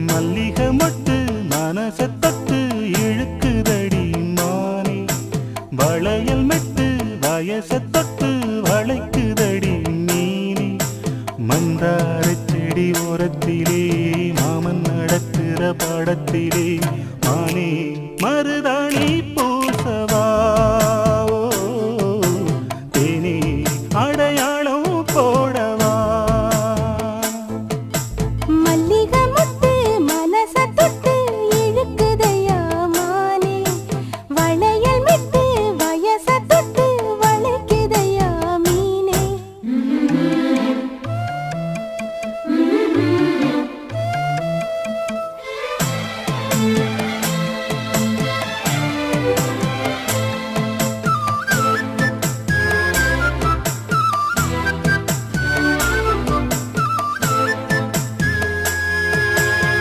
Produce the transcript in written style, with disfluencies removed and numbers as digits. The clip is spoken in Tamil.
மல்லிகை மொட்டு மனச தொட்டு இழுக்குதடி மானே வளையல் மெட்டு வயச தொட்டு வளைக்குதடி மீனே மந்தார செடி ஓரத்திலே மாமன் நடக்கிற படத்திலே